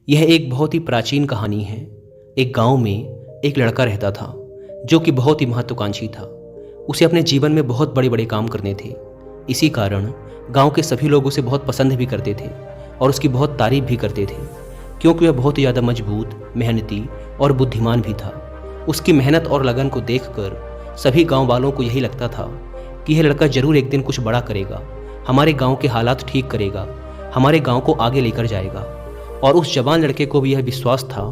यह एक बहुत ही प्राचीन कहानी है। एक गांव में एक लड़का रहता था जो कि बहुत ही महत्वाकांक्षी था। उसे अपने जीवन में बहुत बड़े बड़े काम करने थे। इसी कारण गांव के सभी लोग उसे बहुत पसंद भी करते थे और उसकी बहुत तारीफ भी करते थे, क्योंकि वह बहुत ही ज़्यादा मजबूत, मेहनती और बुद्धिमान भी था। उसकी मेहनत और लगन को देखकर सभी गांव वालों को यही लगता था कि यह लड़का जरूर एक दिन कुछ बड़ा करेगा, हमारे गांव के हालात ठीक करेगा, हमारे गांव को आगे लेकर जाएगा। और उस जवान लड़के को भी यह विश्वास था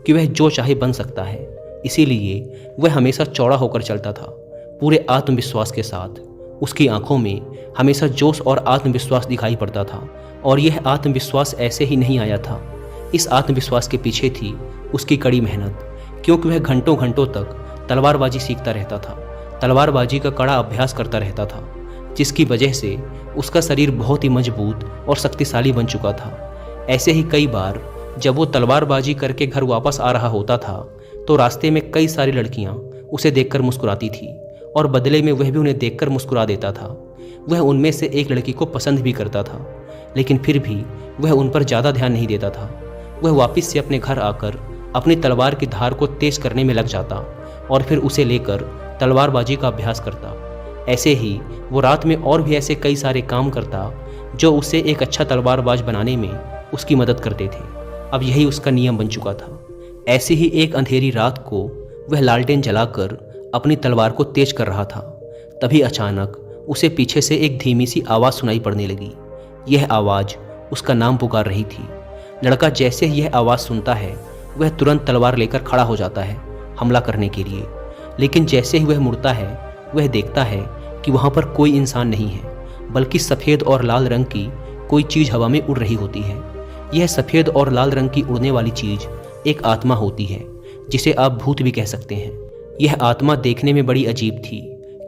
कि वह जो चाहे बन सकता है। इसीलिए वह हमेशा चौड़ा होकर चलता था, पूरे आत्मविश्वास के साथ। उसकी आंखों में हमेशा जोश और आत्मविश्वास दिखाई पड़ता था। और यह आत्मविश्वास ऐसे ही नहीं आया था। इस आत्मविश्वास के पीछे थी उसकी कड़ी मेहनत, क्योंकि वह घंटों घंटों तक तलवारबाजी सीखता रहता था, तलवारबाजी का कड़ा अभ्यास करता रहता था, जिसकी वजह से उसका शरीर बहुत ही मजबूत और शक्तिशाली बन चुका था। ऐसे ही कई बार जब वो तलवारबाजी करके घर वापस आ रहा होता था तो रास्ते में कई सारी लड़कियां उसे देखकर मुस्कुराती थी और बदले में वह भी उन्हें देखकर मुस्कुरा देता था। वह उनमें से एक लड़की को पसंद भी करता था, लेकिन फिर भी वह उन पर ज़्यादा ध्यान नहीं देता था। वह वापस से अपने घर आकर अपनी तलवार की धार को तेज करने में लग जाता और फिर उसे लेकर तलवारबाजी का अभ्यास करता। ऐसे ही वो रात में और भी ऐसे कई सारे काम करता जो उसे एक अच्छा तलवारबाज बनाने में उसकी मदद करते थे। अब यही उसका नियम बन चुका था। ऐसे ही एक अंधेरी रात को वह लालटेन जलाकर अपनी तलवार को तेज कर रहा था। तभी अचानक उसे पीछे से एक धीमी सी आवाज़ सुनाई पड़ने लगी। यह आवाज़ उसका नाम पुकार रही थी। लड़का जैसे ही यह आवाज़ सुनता है वह तुरंत तलवार लेकर खड़ा हो जाता है हमला करने के लिए। लेकिन जैसे ही वह मुड़ता है वह देखता है कि वहाँ पर कोई इंसान नहीं है, बल्कि सफ़ेद और लाल रंग की कोई चीज़ हवा में उड़ रही होती है। यह सफ़ेद और लाल रंग की उड़ने वाली चीज़ एक आत्मा होती है, जिसे आप भूत भी कह सकते हैं। यह आत्मा देखने में बड़ी अजीब थी,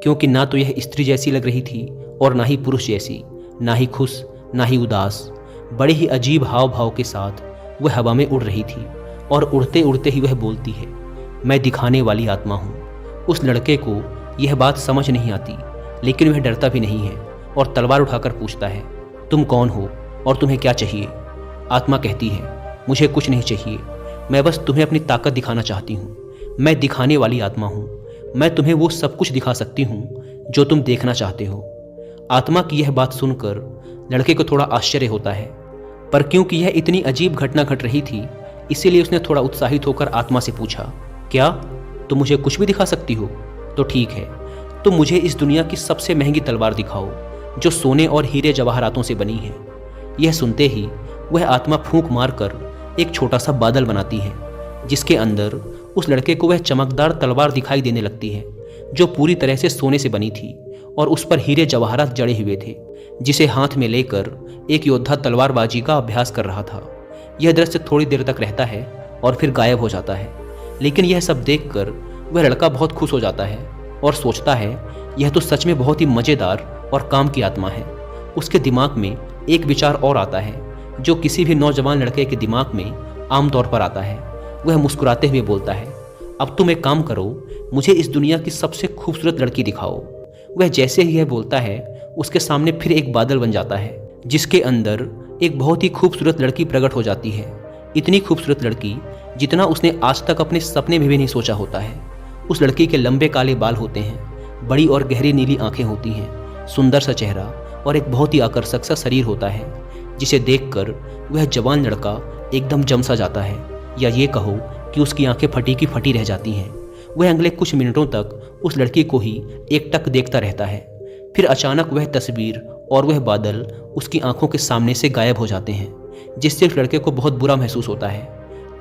क्योंकि ना तो यह स्त्री जैसी लग रही थी और ना ही पुरुष जैसी, ना ही खुश ना ही उदास। बड़े ही अजीब हाव भाव के साथ वह हवा में उड़ रही थी और उड़ते उड़ते ही वह बोलती है, मैं दिखाने वाली आत्मा हूँ। उस लड़के को यह बात समझ नहीं आती, लेकिन वह डरता भी नहीं है और तलवार उठाकर पूछता है, तुम कौन हो और तुम्हें क्या चाहिए? आत्मा कहती है, मुझे कुछ नहीं चाहिए, मैं बस तुम्हें अपनी ताकत दिखाना चाहती हूँ। मैं दिखाने वाली आत्मा हूँ। मैं तुम्हें वो सब कुछ दिखा सकती हूँ जो तुम देखना चाहते हो। आत्मा की यह बात सुनकर लड़के को थोड़ा आश्चर्य होता है, पर क्योंकि यह इतनी अजीब घटना घट रही थी इसीलिए उसने थोड़ा उत्साहित होकर आत्मा से पूछा, क्या तुम मुझे कुछ भी दिखा सकती हो? तो ठीक है, तुम मुझे इस दुनिया की सबसे महंगी तलवार दिखाओ जो सोने और हीरे जवाहरातों से बनी है। यह सुनते ही वह आत्मा फूंक मारकर एक छोटा सा बादल बनाती है, जिसके अंदर उस लड़के को वह चमकदार तलवार दिखाई देने लगती है जो पूरी तरह से सोने से बनी थी और उस पर हीरे जवाहरात जड़े हुए थे, जिसे हाथ में लेकर एक योद्धा तलवारबाजी का अभ्यास कर रहा था। यह दृश्य थोड़ी देर तक रहता है और फिर गायब हो जाता है। लेकिन यह सब देखकर वह लड़का बहुत खुश हो जाता है और सोचता है, यह तो सच में बहुत ही मज़ेदार और काम की आत्मा है। उसके दिमाग में एक विचार और आता है जो किसी भी नौजवान लड़के के दिमाग में आमतौर पर आता है। वह मुस्कुराते हुए बोलता है, अब तुम एक काम करो, मुझे इस दुनिया की सबसे खूबसूरत लड़की दिखाओ। वह जैसे ही यह बोलता है उसके सामने फिर एक बादल बन जाता है, जिसके अंदर एक बहुत ही खूबसूरत लड़की प्रकट हो जाती है। इतनी खूबसूरत लड़की जितना उसने आज तक अपने सपने में भी नहीं सोचा होता है। उस लड़की के लंबे काले बाल होते हैं, बड़ी और गहरी नीली आंखें होती हैं, सुंदर सा चेहरा और एक बहुत ही आकर्षक सा शरीर होता है, जिसे देखकर वह जवान लड़का एकदम जम सा जाता है, या ये कहो कि उसकी आंखें फटी की फटी रह जाती हैं। वह अगले कुछ मिनटों तक उस लड़की को ही एकटक देखता रहता है। फिर अचानक वह तस्वीर और वह बादल उसकी आंखों के सामने से गायब हो जाते हैं, जिससे उस लड़के को बहुत बुरा महसूस होता है।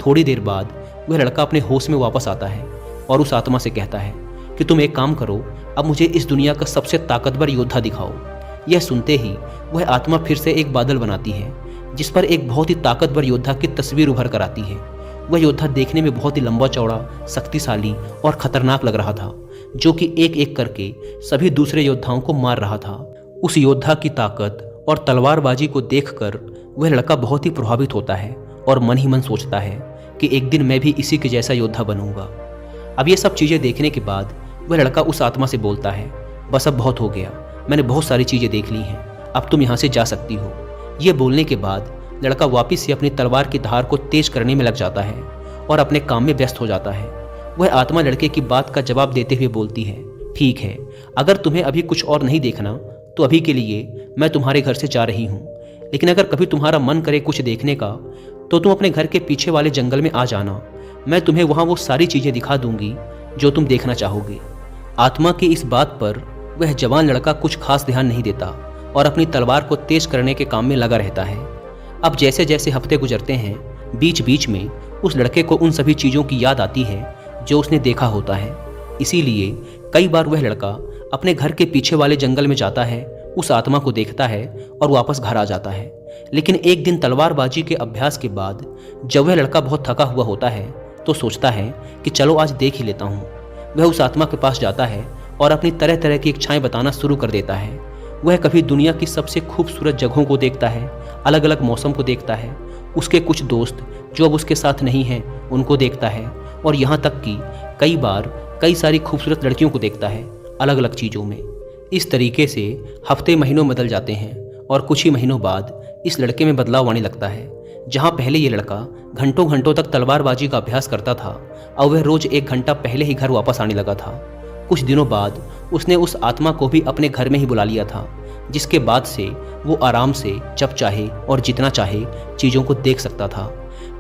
थोड़ी देर बाद वह लड़का अपने होश में वापस आता है और उस आत्मा से कहता है कि तुम एक काम करो, अब मुझे इस दुनिया का सबसे ताकतवर योद्धा दिखाओ। यह सुनते ही वह आत्मा फिर से एक बादल बनाती है, जिस पर एक बहुत ही ताकतवर योद्धा की तस्वीर उभर कर आती है। वह योद्धा देखने में बहुत ही लंबा चौड़ा, शक्तिशाली और खतरनाक लग रहा था, जो कि एक एक करके सभी दूसरे योद्धाओं को मार रहा था। उस योद्धा की ताकत और तलवारबाजी को देखकर वह लड़का बहुत ही प्रभावित होता है और मन ही मन सोचता है कि एक दिन मैं भी इसी के जैसा योद्धा बनूंगा। अब ये सब चीज़ें देखने के बाद वह लड़का उस आत्मा से बोलता है, बस अब बहुत हो गया, मैंने बहुत सारी चीज़ें देख ली हैं, अब तुम यहाँ से जा सकती हो। यह बोलने के बाद लड़का वापिस से अपनी तलवार की धार को तेज करने में लग जाता है और अपने काम में व्यस्त हो जाता है। वह आत्मा लड़के की बात का जवाब देते हुए बोलती है, ठीक है, अगर तुम्हें अभी कुछ और नहीं देखना तो अभी के लिए मैं तुम्हारे घर से जा रही हूँ, लेकिन अगर कभी तुम्हारा मन करे कुछ देखने का तो तुम अपने घर के पीछे वाले जंगल में आ जाना। मैं तुम्हें वहाँ वो सारी चीज़ें दिखा दूंगी जो तुम देखना चाहोगे। आत्मा की इस बात पर वह जवान लड़का कुछ खास ध्यान नहीं देता और अपनी तलवार को तेज करने के काम में लगा रहता है। अब जैसे जैसे हफ्ते गुजरते हैं, बीच बीच में उस लड़के को उन सभी चीज़ों की याद आती है जो उसने देखा होता है। इसीलिए कई बार वह लड़का अपने घर के पीछे वाले जंगल में जाता है, उस आत्मा को देखता है और वापस घर आ जाता है। लेकिन एक दिन तलवारबाजी के अभ्यास के बाद जब वह लड़का बहुत थका हुआ होता है तो सोचता है कि चलो आज देख ही लेता हूँ। वह उस आत्मा के पास जाता है और अपनी तरह तरह की इच्छाएं बताना शुरू कर देता है। वह कभी दुनिया की सबसे खूबसूरत जगहों को देखता है, अलग अलग मौसम को देखता है, उसके कुछ दोस्त जो अब उसके साथ नहीं हैं उनको देखता है, और यहाँ तक कि कई बार कई सारी खूबसूरत लड़कियों को देखता है अलग अलग चीज़ों में। इस तरीके से हफ्ते महीनों बदल जाते हैं और कुछ ही महीनों बाद इस लड़के में बदलाव आने लगता है। जहाँ पहले ये लड़का घंटों घंटों तक तलवारबाजी का अभ्यास करता था, अब वह रोज 1 घंटा पहले ही घर वापस आने लगा था। कुछ दिनों बाद उसने उस आत्मा को भी अपने घर में ही बुला लिया था, जिसके बाद से वो आराम से जब चाहे और जितना चाहे चीज़ों को देख सकता था।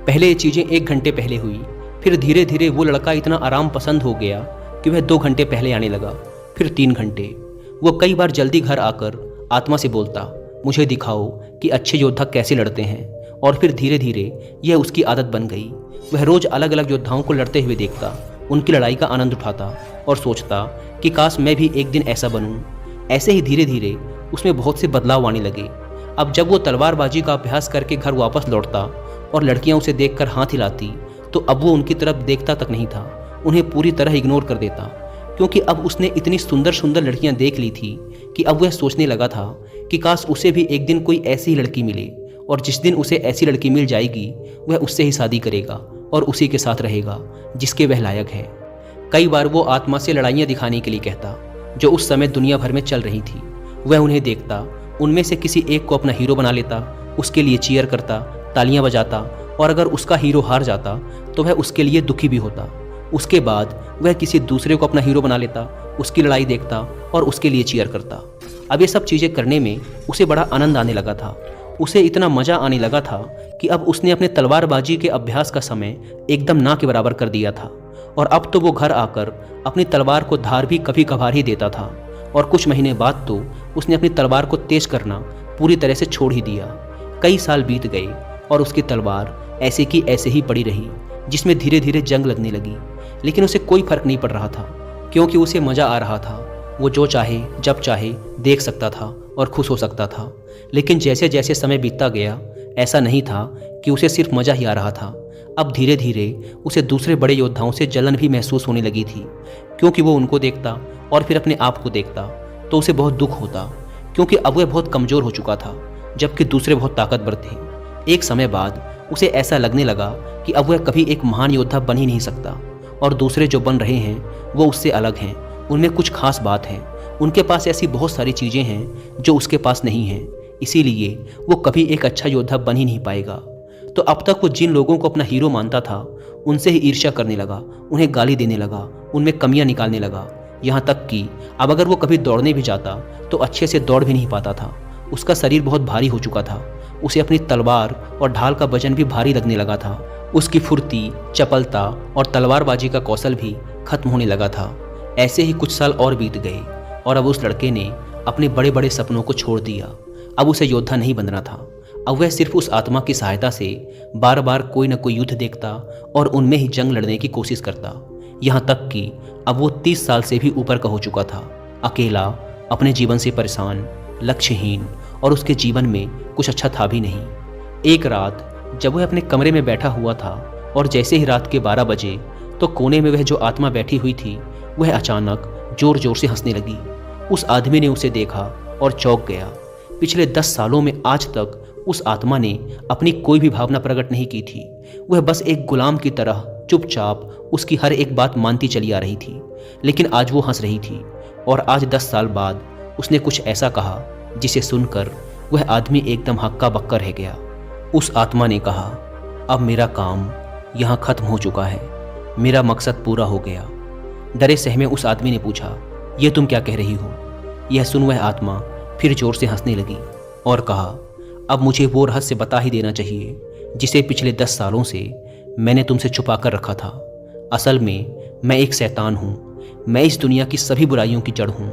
पहले ये चीज़ें 1 घंटे पहले हुई, फिर धीरे धीरे वो लड़का इतना आराम पसंद हो गया कि वह 2 घंटे पहले आने लगा, फिर 3 घंटे। वो कई बार जल्दी घर आकर आत्मा से बोलता, मुझे दिखाओ कि अच्छे योद्धा कैसे लड़ते हैं, और फिर धीरे धीरे यह उसकी आदत बन गई। वह रोज अलग अलग योद्धाओं को लड़ते हुए देखता, उनकी लड़ाई का आनंद उठाता और सोचता कि काश मैं भी एक दिन ऐसा बनूं। ऐसे ही धीरे धीरे उसमें बहुत से बदलाव आने लगे। अब जब वो तलवारबाजी का अभ्यास करके घर वापस लौटता और लड़कियां उसे देखकर हाथ हिलाती तो अब वो उनकी तरफ देखता तक नहीं था, उन्हें पूरी तरह इग्नोर कर देता, क्योंकि अब उसने इतनी सुंदर सुंदर लड़कियां देख ली थी कि अब वह सोचने लगा था कि काश उसे भी एक दिन कोई ऐसी ही लड़की मिले, और जिस दिन उसे ऐसी लड़की मिल जाएगी वह उससे ही शादी करेगा और उसी के साथ रहेगा जिसके वह लायक है। कई बार वो आत्मा से लड़ाइयाँ दिखाने के लिए कहता जो उस समय दुनिया भर में चल रही थी। वह उन्हें देखता, उनमें से किसी एक को अपना हीरो बना लेता, उसके लिए चीयर करता, तालियां बजाता, और अगर उसका हीरो हार जाता तो वह उसके लिए दुखी भी होता। उसके बाद वह किसी दूसरे को अपना हीरो बना लेता, उसकी लड़ाई देखता और उसके लिए चीयर करता। अब ये सब चीज़ें करने में उसे बड़ा आनंद आने लगा था। उसे इतना मज़ा आने लगा था कि अब उसने अपने तलवारबाजी के अभ्यास का समय एकदम ना के बराबर कर दिया था, और अब तो वो घर आकर अपनी तलवार को धार भी कभी कभार ही देता था। और कुछ महीने बाद तो उसने अपनी तलवार को तेज करना पूरी तरह से छोड़ ही दिया। कई साल बीत गए और उसकी तलवार ऐसे की ऐसे ही पड़ी रही, जिसमें धीरे धीरे जंग लगने लगी, लेकिन उसे कोई फर्क नहीं पड़ रहा था, क्योंकि उसे मज़ा आ रहा था। वो जो चाहे जब चाहे देख सकता था और खुश हो सकता था। लेकिन जैसे जैसे समय बीतता गया, ऐसा नहीं था कि उसे सिर्फ मज़ा ही आ रहा था। अब धीरे धीरे उसे दूसरे बड़े योद्धाओं से जलन भी महसूस होने लगी थी, क्योंकि वो उनको देखता और फिर अपने आप को देखता तो उसे बहुत दुख होता, क्योंकि अब वह बहुत कमज़ोर हो चुका था जबकि दूसरे बहुत ताकतवर थे। एक समय बाद उसे ऐसा लगने लगा कि अब वह कभी एक महान योद्धा बन ही नहीं सकता, और दूसरे जो बन रहे हैं वो उससे अलग हैं, उनमें कुछ खास बात है, उनके पास ऐसी बहुत सारी चीज़ें हैं जो उसके पास नहीं हैं, इसीलिए वो कभी एक अच्छा योद्धा बन ही नहीं पाएगा। तो अब तक वो जिन लोगों को अपना हीरो मानता था उनसे ही ईर्ष्या करने लगा, उन्हें गाली देने लगा, उनमें कमियां निकालने लगा। यहाँ तक कि अब अगर वो कभी दौड़ने भी जाता तो अच्छे से दौड़ भी नहीं पाता था। उसका शरीर बहुत भारी हो चुका था, उसे अपनी तलवार और ढाल का वजन भी भारी लगने लगा था। उसकी फुर्ती, चपलता और तलवारबाजी का कौशल भी खत्म होने लगा था। ऐसे ही कुछ साल और बीत गए और अब उस लड़के ने अपने बड़े बड़े सपनों को छोड़ दिया। अब उसे योद्धा नहीं बनना था। अब वह सिर्फ उस आत्मा की सहायता से बार बार कोई न कोई युद्ध देखता और उनमें ही जंग लड़ने की कोशिश करता। यहाँ तक कि अब वो 30 साल से भी ऊपर का हो चुका था, अकेला, अपने जीवन से परेशान, लक्ष्यहीन, और उसके जीवन में कुछ अच्छा था भी नहीं। एक रात जब वह अपने कमरे में बैठा हुआ था और जैसे ही रात के 12 बजे तो कोने में वह जो आत्मा बैठी हुई थी वह अचानक जोर जोर से हंसने लगी। उस आदमी ने उसे देखा और चौंक गया। पिछले 10 सालों में आज तक उस आत्मा ने अपनी कोई भी भावना प्रकट नहीं की थी। वह बस एक गुलाम की तरह चुपचाप उसकी हर एक बात मानती चली आ रही थी, लेकिन आज वो हंस रही थी। और आज 10 साल बाद उसने कुछ ऐसा कहा जिसे सुनकर वह आदमी एकदम हक्का बक्का रह गया। उस आत्मा ने कहा, अब मेरा काम यहाँ खत्म हो चुका है, मेरा मकसद पूरा हो गया। डरे सहमे उस आदमी ने पूछा, यह तुम क्या कह रही हो? यह सुन वह आत्मा फिर जोर से हंसने लगी और कहा, अब मुझे वो रहस्य बता ही देना चाहिए जिसे पिछले 10 सालों से मैंने तुमसे छुपा कर रखा था। असल में मैं एक शैतान हूँ, मैं इस दुनिया की सभी बुराइयों की जड़ हूँ।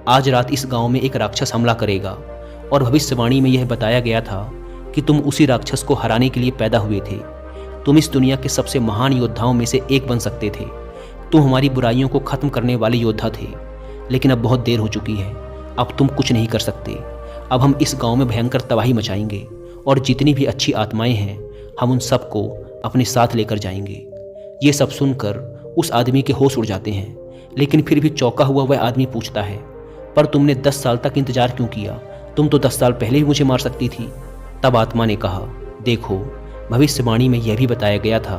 आज रात इस गांव में एक राक्षस हमला करेगा और भविष्यवाणी में यह बताया गया था कि तुम उसी राक्षस को हराने के लिए पैदा हुए थे। तुम इस दुनिया के सबसे महान योद्धाओं में से एक बन सकते थे। तुम हमारी बुराइयों को खत्म करने वाले योद्धा थे, लेकिन अब बहुत देर हो चुकी है। अब तुम कुछ नहीं कर सकते। अब हम इस गांव में भयंकर तबाही मचाएंगे और जितनी भी अच्छी आत्माएं हैं हम उन सबको अपने साथ लेकर जाएंगे। ये सब सुनकर उस आदमी के होश उड़ जाते हैं, लेकिन फिर भी चौंका हुआ वह आदमी पूछता है, पर तुमने 10 साल तक इंतजार क्यों किया? तुम तो 10 साल पहले ही मुझे मार सकती थी। तब आत्मा ने कहा, देखो, भविष्यवाणी में यह भी बताया गया था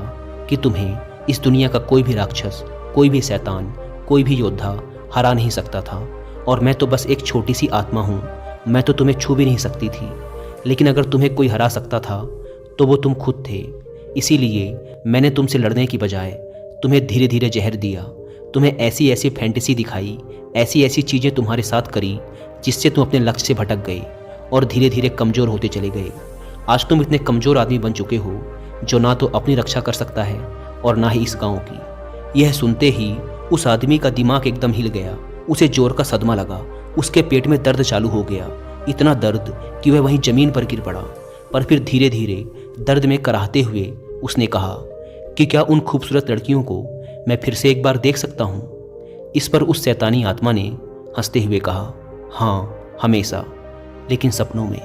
कि तुम्हें इस दुनिया का कोई भी राक्षस, कोई भी शैतान, कोई भी योद्धा हरा नहीं सकता था, और मैं तो बस एक छोटी सी आत्मा हूँ। मैं तो तुम्हें छू भी नहीं सकती थी, लेकिन अगर तुम्हें कोई हरा सकता था तो वो तुम खुद थे। इसीलिए मैंने तुमसे लड़ने की बजाय तुम्हें धीरे धीरे जहर दिया, तुम्हें ऐसी ऐसी फैंटेसी दिखाई, ऐसी ऐसी चीज़ें तुम्हारे साथ करी जिससे तुम अपने लक्ष्य से भटक गए और धीरे धीरे कमज़ोर होते चले गए। आज तुम इतने कमज़ोर आदमी बन चुके हो जो ना तो अपनी रक्षा कर सकता है और ना ही इस गाँव की। यह सुनते ही उस आदमी का दिमाग एकदम हिल गया। उसे जोर का सदमा लगा, उसके पेट में दर्द चालू हो गया, इतना दर्द कि वह वहीं ज़मीन पर गिर पड़ा। पर फिर धीरे धीरे दर्द में कराहते हुए उसने कहा कि क्या उन खूबसूरत लड़कियों को मैं फिर से एक बार देख सकता हूँ? इस पर उस शैतानी आत्मा ने हंसते हुए कहा, हाँ, हमेशा, लेकिन सपनों में।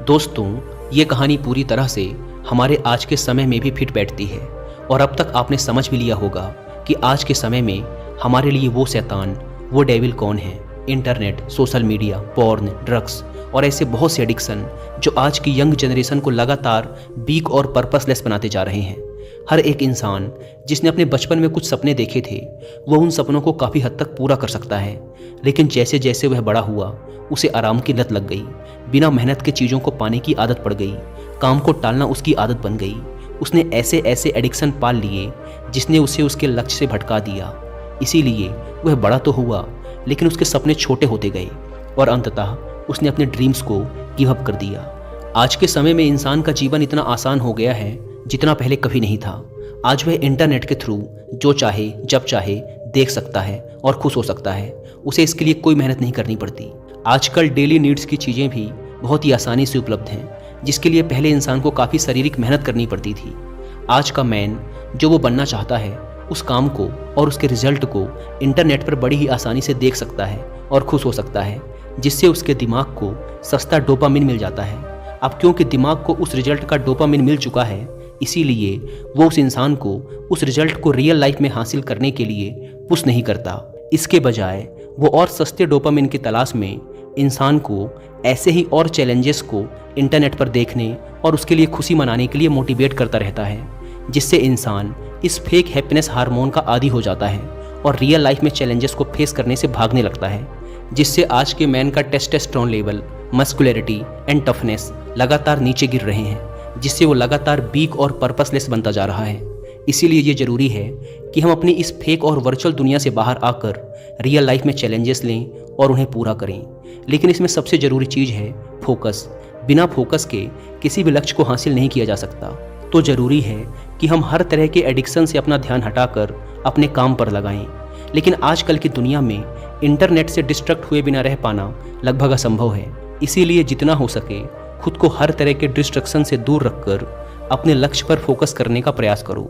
दोस्तों, ये कहानी पूरी तरह से हमारे आज के समय में भी फिट बैठती है, और अब तक आपने समझ भी लिया होगा कि आज के समय में हमारे लिए वो शैतान, वो डेविल कौन है। Internet, social media, porn, drugs और ऐसे बहुत से एडिक्शन जो आज की यंग जनरेशन को लगातार वीक और पर्पसलेस बनाते जा रहे हैं। हर एक इंसान जिसने अपने बचपन में कुछ सपने देखे थे वो उन सपनों को काफ़ी हद तक पूरा कर सकता है, लेकिन जैसे जैसे वह बड़ा हुआ उसे आराम की लत लग गई, बिना मेहनत के चीज़ों को पाने की आदत पड़ गई, काम को टालना उसकी आदत बन गई। उसने ऐसे ऐसे एडिक्शन पाल लिए जिसने उसे उसके लक्ष्य से भटका दिया। इसीलिए वह बड़ा तो हुआ, लेकिन उसके सपने छोटे होते गए और अंततः उसने अपने ड्रीम्स को गिव अप कर दिया। आज के समय में इंसान का जीवन इतना आसान हो गया है जितना पहले कभी नहीं था। आज वह इंटरनेट के थ्रू जो चाहे जब चाहे देख सकता है और खुश हो सकता है। उसे इसके लिए कोई मेहनत नहीं करनी पड़ती। आजकल डेली नीड्स की चीज़ें भी बहुत ही आसानी से उपलब्ध हैं, जिसके लिए पहले इंसान को काफ़ी शारीरिक मेहनत करनी पड़ती थी। आज का मैन जो वो बनना चाहता है उस काम को और उसके रिजल्ट को इंटरनेट पर बड़ी ही आसानी से देख सकता है और खुश हो सकता है, जिससे उसके दिमाग को सस्ता डोपामिन मिल जाता है। अब क्योंकि दिमाग को उस रिजल्ट का डोपामिन मिल चुका है, इसीलिए वो उस इंसान को उस रिजल्ट को रियल लाइफ में हासिल करने के लिए पुश नहीं करता। इसके बजाय वो और सस्ते डोपामिन की तलाश में इंसान को ऐसे ही और चैलेंजेस को इंटरनेट पर देखने और उसके लिए खुशी मनाने के लिए मोटिवेट करता रहता है, जिससे इंसान इस फेक हैप्पीनेस हार्मोन का आदी हो जाता है और रियल लाइफ में चैलेंजेस को फेस करने से भागने लगता है, जिससे आज के मैन का testosterone level, muscularity and toughness लगातार नीचे गिर रहे हैं, जिससे वो लगातार वीक और पर्पसलेस बनता जा रहा है। इसीलिए ये ज़रूरी है कि हम अपनी इस फेक और वर्चुअल दुनिया से बाहर आकर रियल लाइफ में चैलेंजेस लें और उन्हें पूरा करें। लेकिन इसमें सबसे ज़रूरी चीज़ है फोकस। बिना फोकस के किसी भी लक्ष्य को हासिल नहीं किया जा सकता। तो ज़रूरी है कि हम हर तरह के एडिक्शन से अपना ध्यान हटाकर अपने काम पर लगाएं। लेकिन आजकल की दुनिया में इंटरनेट से डिस्ट्रैक्ट हुए बिना रह पाना लगभग असंभव है। इसीलिए जितना हो सके खुद को हर तरह के डिस्ट्रैक्शन से दूर रखकर अपने लक्ष्य पर फोकस करने का प्रयास करो,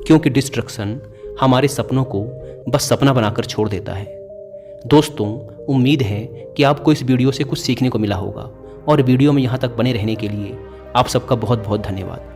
क्योंकि डिस्ट्रैक्शन हमारे सपनों को बस सपना बनाकर छोड़ देता है। दोस्तों, उम्मीद है कि आपको इस वीडियो से कुछ सीखने को मिला होगा, और वीडियो में यहाँ तक बने रहने के लिए आप सबका बहुत बहुत धन्यवाद।